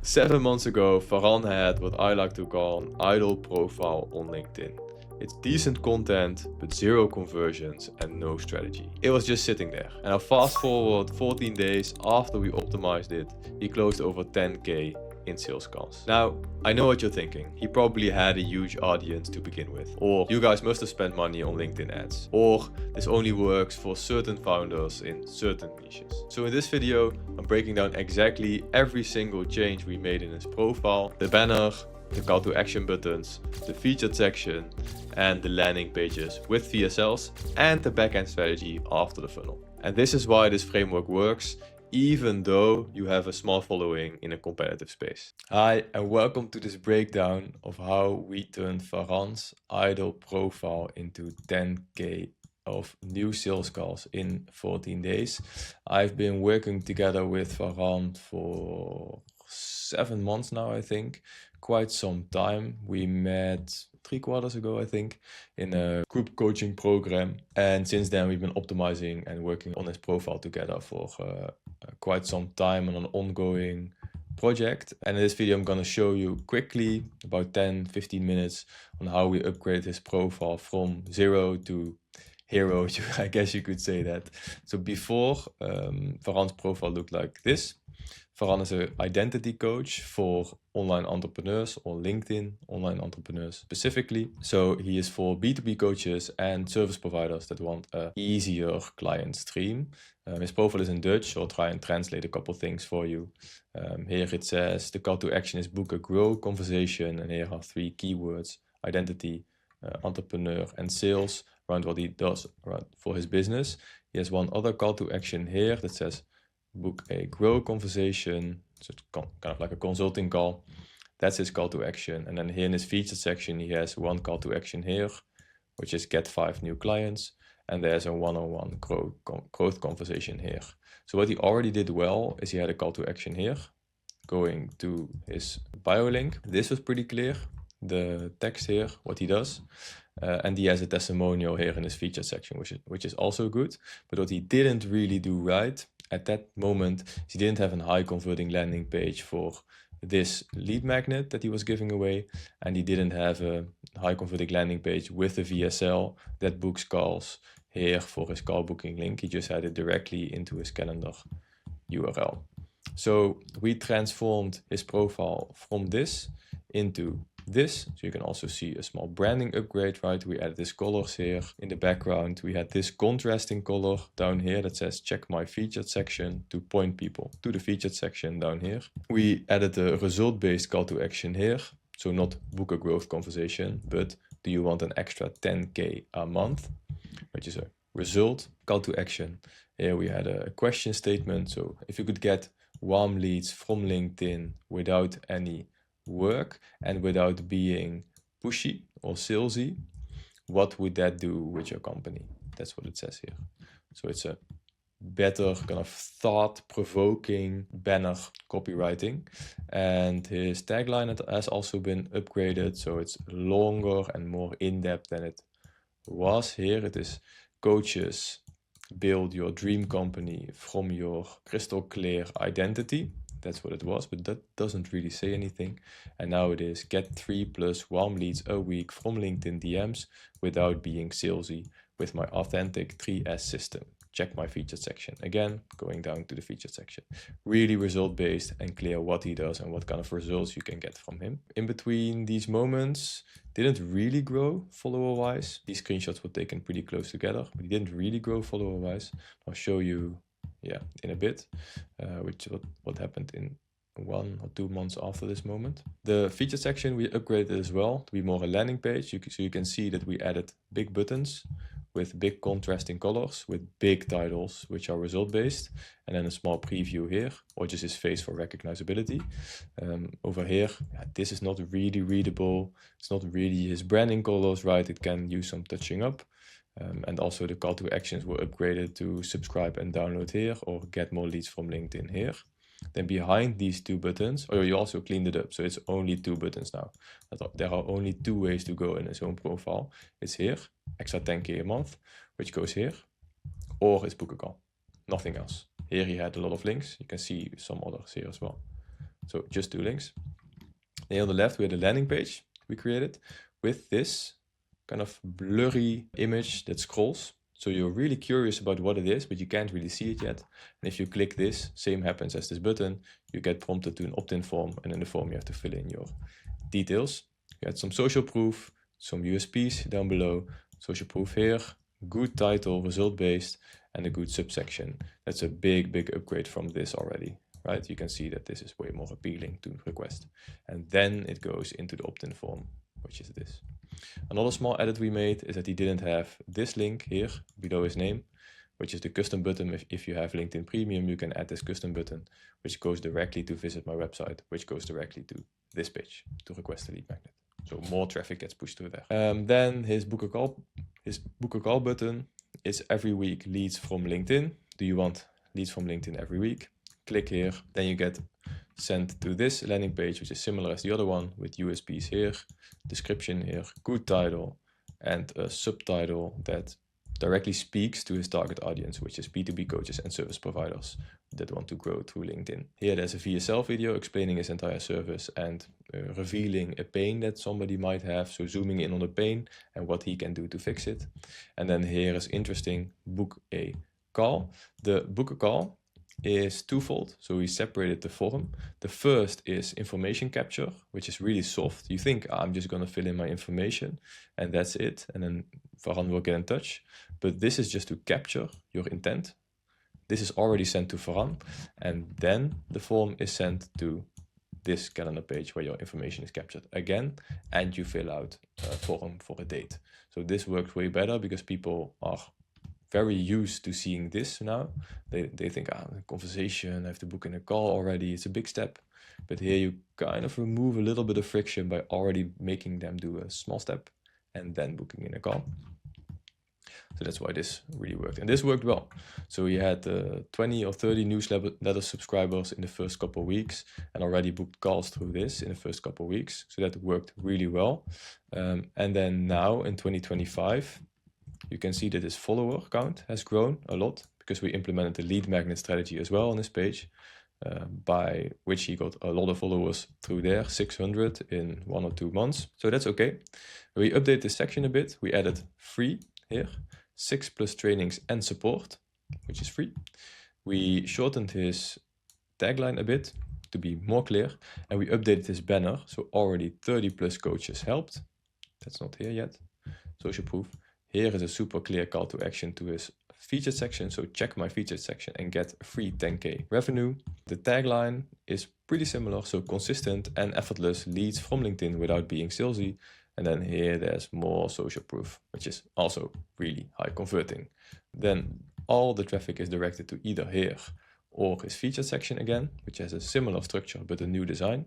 7 months ago, Farhan had what I like to call an idle profile on LinkedIn. It's decent content, but zero conversions and no strategy. It was just sitting there. And now fast forward 14 days after we optimized it, he closed over 10K in sales calls. Now, I know what you're thinking. He probably had a huge audience to begin with. Or you guys must have spent money on LinkedIn ads. Or this only works for certain founders in certain niches. So in this video, I'm breaking down exactly every single change we made in his profile, the banner, the call to action buttons, the featured section, and the landing pages with VSLs, and the backend strategy after the funnel. And this is why this framework works, even though you have a small following in a competitive space. Hi, and welcome to this breakdown of how we turned Farhan's idle profile into 10K of new sales calls in 14 days. I've been working together with Farhan for 7 months now, I think. Quite some time. We met 3 quarters ago, I think, in a group coaching program. And since then, we've been optimizing and working on his profile together for quite some time on an ongoing project. And in this video, I'm going to show you quickly, about 10-15 minutes, on how we upgrade his profile from 0 to hero, I guess you could say that. So before, Farhan's profile looked like this. Farhan is an identity coach for online entrepreneurs or LinkedIn online entrepreneurs specifically. So he is for B2B coaches and service providers that want an easier client stream. His profile is in Dutch, so I'll try and translate a couple things for you. Here it says the call to action is book a grow conversation, and here are 3 keywords: identity, entrepreneur, and sales around what he does for his business. He has one other call to action here that says book a grow conversation, so it's kind of like a consulting call. That's his call to action. And then here in his featured section, he has one call to action here, which is get 5 new clients. And there's a one-on-one growth conversation here. So what he already did well is he had a call to action here, going to his bio link. This was pretty clear, the text here, what he does. And he has a testimonial here in his featured section, which is also good. But what he didn't really do right at that moment, he didn't have a high converting landing page for this lead magnet that he was giving away, and he didn't have a high converting landing page with a VSL that books calls here for his call booking link. He just had it directly into his calendar URL. So we transformed his profile from this into this. So you can also see a small branding upgrade, right? We added these colors here in the background. We had this contrasting color down here that says check my featured section to point people to the featured section down here. We added a result-based call to action here. So not book a growth conversation, but do you want an extra 10K a month, which is a result call to action. Here we had a question statement. So if you could get warm leads from LinkedIn without any work and without being pushy or salesy, what would that do with your company? That's what it says here. So it's a better kind of thought-provoking banner copywriting. And his tagline has also been upgraded, so it's longer and more in-depth than it was. Here it is: coaches, build your dream company from your crystal clear identity. That's what it was, but that doesn't really say anything. And now it is get 3+ warm leads a week from LinkedIn DMs without being salesy with my authentic 3S system. Check my featured section. Again, going down to the featured section. Really result-based and clear what he does and what kind of results you can get from him. In between these moments, didn't really grow follower-wise. These screenshots were taken pretty close together, but he didn't really grow follower-wise. I'll show you in a bit, what happened in 1 or 2 months after this moment. The featured section we upgraded as well to be more a landing page. So you can see that we added big buttons with big contrasting colors, with big titles, which are result-based, and then a small preview here, or just his face for recognizability. Over here, this is not really readable. It's not really his branding colors, right? It can use some touching up. And also the call to actions were upgraded to subscribe and download here, or get more leads from LinkedIn here. Then behind these 2 buttons, you also cleaned it up. So it's only 2 buttons now. There are only 2 ways to go in his own profile. It's here, extra 10K a month, which goes here, or it's book a call. Nothing else. Here he had a lot of links. You can see some others here as well. So just 2 links. Then on the left, we had a landing page we created with this kind of blurry image that scrolls. So you're really curious about what it is, but you can't really see it yet. And if you click this, same happens as this button, you get prompted to an opt-in form, and in the form you have to fill in your details. You had some social proof, some USPs down below, social proof here, good title, result-based, and a good subsection. That's a big upgrade from this already, right? You can see that this is way more appealing to request. And then it goes into the opt-in form, which is this. Another small edit we made is that he didn't have this link here below his name, which is the custom button. If you have LinkedIn Premium, you can add this custom button, which goes directly to visit my website, which goes directly to this page to request a lead magnet. So more traffic gets pushed through there. Then his book a call button is every week leads from LinkedIn. Do you want leads from LinkedIn every week? Click here, then you get sent to this landing page, which is similar as the other one, with USPs here, description here, good title, and a subtitle that directly speaks to his target audience, which is B2B coaches and service providers that want to grow through LinkedIn. Here there's a VSL video explaining his entire service and revealing a pain that somebody might have, so zooming in on the pain and what he can do to fix it. And then here is interesting, book a call. The book a call is twofold, so we separated the form. The first is information capture, which is really soft. You think, I'm just going to fill in my information and that's it, and then Farhan will get in touch. But this is just to capture your intent. This is already sent to Farhan, and then the form is sent to this calendar page where your information is captured again, and you fill out a form for a date. So this works way better because people are very used to seeing this now. They think, conversation, I have to book in a call already, it's a big step. But here you kind of remove a little bit of friction by already making them do a small step and then booking in a call. So that's why this really worked. And this worked well. So we had 20 or 30 newsletter subscribers in the first couple of weeks and already booked calls through this in the first couple of weeks. So that worked really well. And then now in 2025, you can see that his follower count has grown a lot because we implemented the lead magnet strategy as well on this page, by which he got a lot of followers through there, 600 in 1 or 2 months. So that's okay. We updated this section a bit. We added free here, 6+ trainings and support, which is free. We shortened his tagline a bit to be more clear, and we updated his banner. So already 30+ coaches helped. That's not here yet. Social proof. Here is a super clear call to action to his featured section. So check my featured section and get a free 10K revenue. The tagline is pretty similar. So consistent and effortless leads from LinkedIn without being salesy. And then here there's more social proof, which is also really high converting. Then all the traffic is directed to either here or his featured section again, which has a similar structure but a new design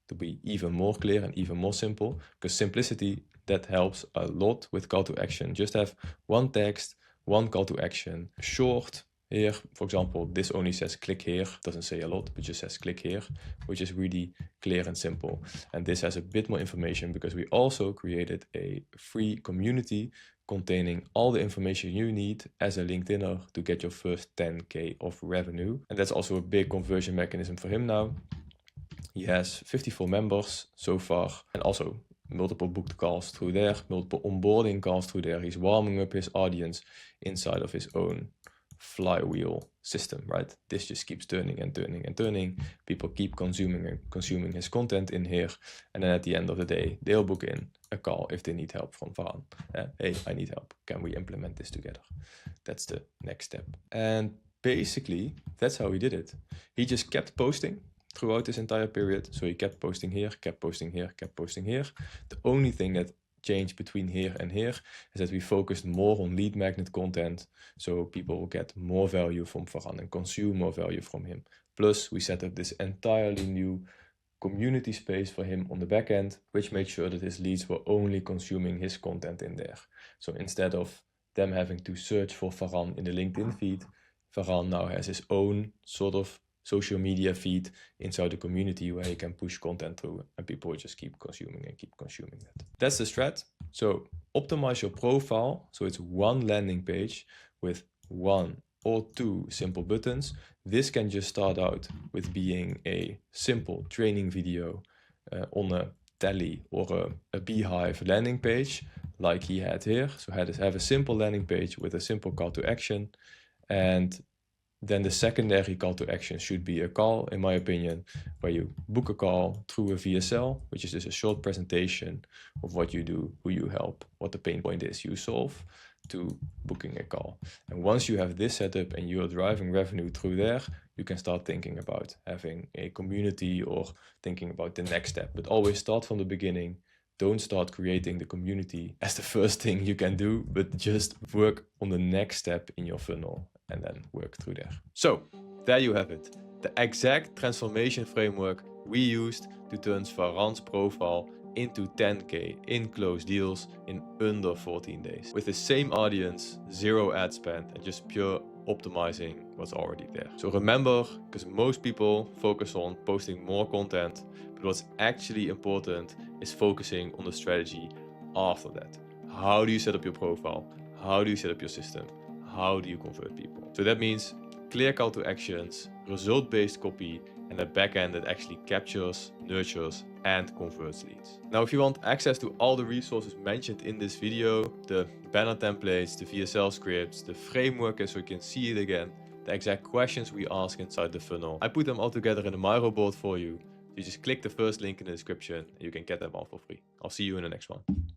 to be even more clear and even more simple, because simplicity, that helps a lot with call to action. Just have one text, one call to action, short. Here, for example, this only says click here, doesn't say a lot, but just says click here, which is really clear and simple. And this has a bit more information because we also created a free community containing all the information you need as a LinkedIner to get your first 10K of revenue. And that's also a big conversion mechanism for him now. He has 54 members so far, and also multiple booked calls through there, multiple onboarding calls through there. He's warming up his audience inside of his own flywheel system, right? This just keeps turning and turning and turning. People keep consuming his content in here, and then at the end of the day, they'll book in a call if they need help from Farhan. Hey, I need help. Can we implement this together? That's the next step. And basically, that's how he did it. He just kept posting throughout this entire period. So he kept posting here, kept posting here, kept posting here. The only thing that changed between here and here is that we focused more on lead magnet content, so people will get more value from Farhan and consume more value from him. Plus, we set up this entirely new community space for him on the back end, which made sure that his leads were only consuming his content in there. So instead of them having to search for Farhan in the LinkedIn feed, Farhan now has his own sort of social media feed inside the community where he can push content through, and people will just keep consuming that. That's the strat. So optimize your profile so it's one landing page with 1 or 2 simple buttons. This can just start out with being a simple training video on a tally or a Beehive landing page like he had here. So have a simple landing page with a simple call to action, and then the secondary call to action should be a call, in my opinion, where you book a call through a VSL, which is just a short presentation of what you do, who you help, what the pain point is you solve, to booking a call. And once you have this set up and you are driving revenue through there, you can start thinking about having a community or thinking about the next step. But always start from the beginning. Don't start creating the community as the first thing you can do, but just work on the next step in your funnel and then work through there. So there you have it. The exact transformation framework we used to turn Farhan's profile into 10K in closed deals in under 14 days. With the same audience, zero ad spend, and just pure optimizing what's already there. So remember, because most people focus on posting more content, but what's actually important is focusing on the strategy after that. How do you set up your profile? How do you set up your system? How do you convert people? So that means clear call to actions, result-based copy, and a backend that actually captures, nurtures, and converts leads. Now, if you want access to all the resources mentioned in this video, the banner templates, the VSL scripts, the framework so you can see it again, the exact questions we ask inside the funnel, I put them all together in a Miro board for you. You just click the first link in the description and you can get them all for free. I'll see you in the next one.